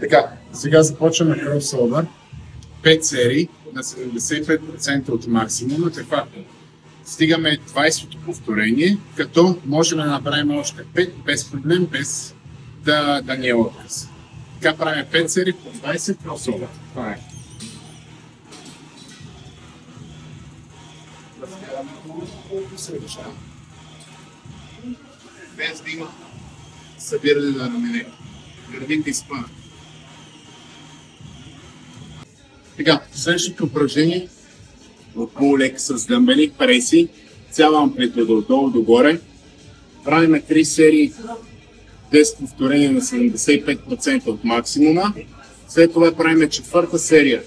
Така, сега започваме кросовър. 5 серии на 75% от максимума. Така, стигаме 20-то повторение, като можем да направим още 5 без проблем, без да ни е отказ. Така правим 5 серии по 20 кросовър. Това е. Без да има събиране на рамене. Гърдите изпънат. Така, следващото упражнение от полулек с дъмбели, преси, цяла амплитуда отдолу догоре. Правим 3 серии 10 повторения на 75% от максимума. След това правим четвърта серия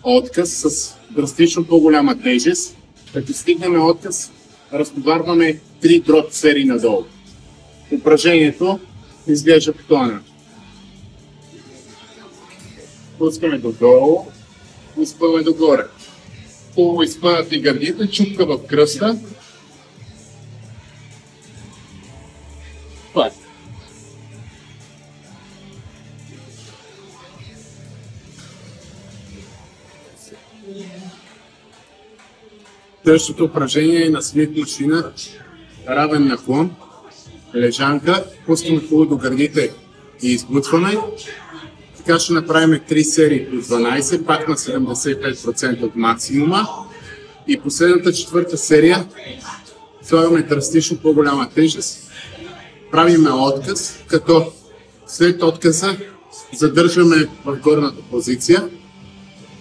отказ с драстично по-голяма тежест. Като стигнем отказ, разтоварваме 3 дроп серии надолу. Упражнението изглежда по този начин. Пускаме додолу, изпъваме догоре. Хубаво изпънати гърдите, чупка в кръста. Това е. Следващото упражнение е на Смит машина, равен наклон, лежанка, пускаме хубаво до гърдите и изглътваме. Така ще направим 3 серии по 12, пак на 75% от максимума. И последната четвърта серия слагаме драстично по-голяма тежест. Правиме отказ, като след отказа задържаме в горната позиция.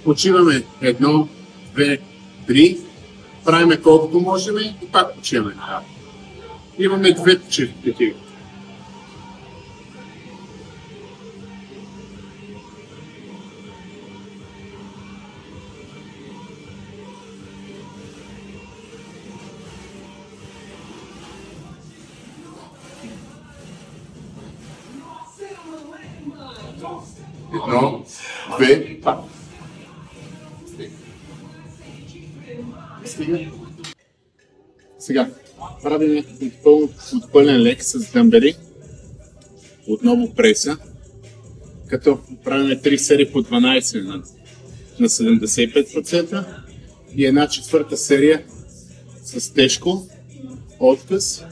Почиваме 1, 2, 3. Правиме колкото можем и пак почиваме. Имаме 2 почивки. Едно, две, пак. Сега правим пълен лек с дъмбели. Отново преса. Като правим 3 серии по 12 на 75% и една четвърта серия с тежко отказ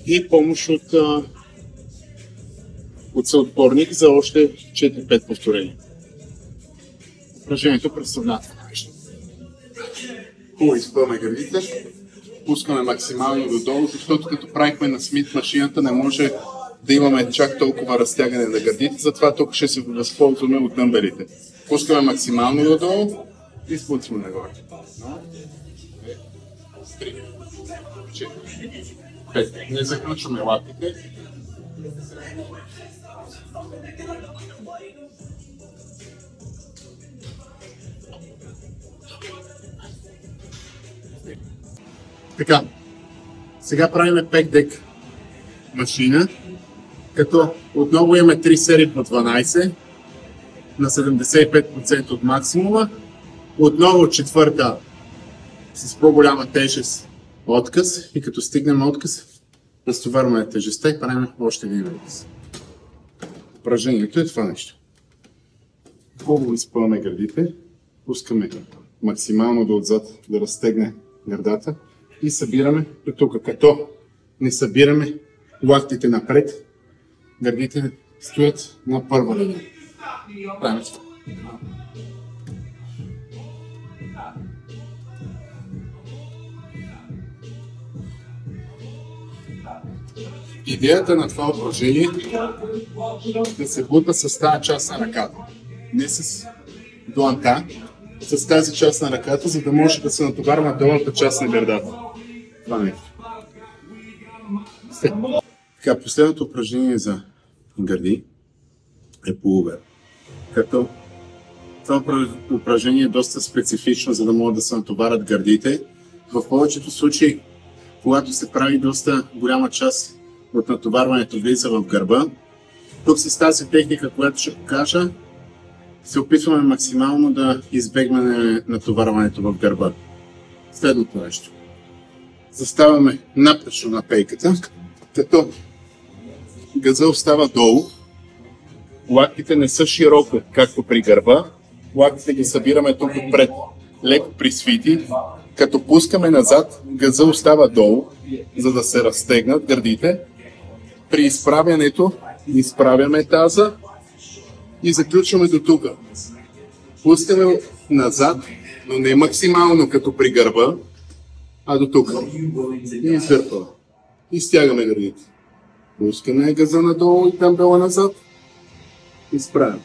и помощ от съотпорник за още 4-5 повторения. Упражнението представлява това нещо. Хубаво изпъваме гърдите, пускаме максимално додолу, защото като правихме на Смит машината не може да имаме чак толкова разтягане на гърдите, затова тук ще се възползваме от дъмбелите. Пускаме максимално додолу и спуцваме нагоре. 3, 4, 5. Не заключваме лапите. Така, сега правим пекдек машина, като отново имаме 3 серии по 12 на 75% от максимума. Отново четвърта с по-голяма тежест отказ и като стигнем отказ, разтоварваме тежестта и правим още един отказ. Упражнението е това нещо. Хубаво изпъваме гърдите, пускаме максимално до отзад да разтегне гърдата и събираме до тук, като не събираме лактите напред, гърдите стоят на първа линия. Правим това. Идеята на това упражнение е да се бутна с тази част на ръката. Не с дланта, с тази част на ръката, за да може да се натоварва на долната част на гърдата. Това нещо. Така, последното упражнение за гърди е пуловер. Като това упражнение е доста специфично, за да могат да се натоварят гърдите. В повечето случаи, когато се прави доста голяма част от натоварването влиза в гърба, тук с тази техника, която ще покажа, се опитваме максимално да избегнем натоварването в гърба. Следното нещо. Заставаме напречно на пейката, като газа остава долу, Лактите не са широко, както при гърба. Лактите ги събираме тук отпред, леко присвити. Като пускаме назад, газа остава долу, за да се разтегнат гърдите. При изправянето изправяме таза и заключваме до тук. Пускаме назад, но не максимално като при гърба, а до тук. И издърпваме. И стягаме гърдите. Пускаме газа надолу и дамбела назад. Изправяме.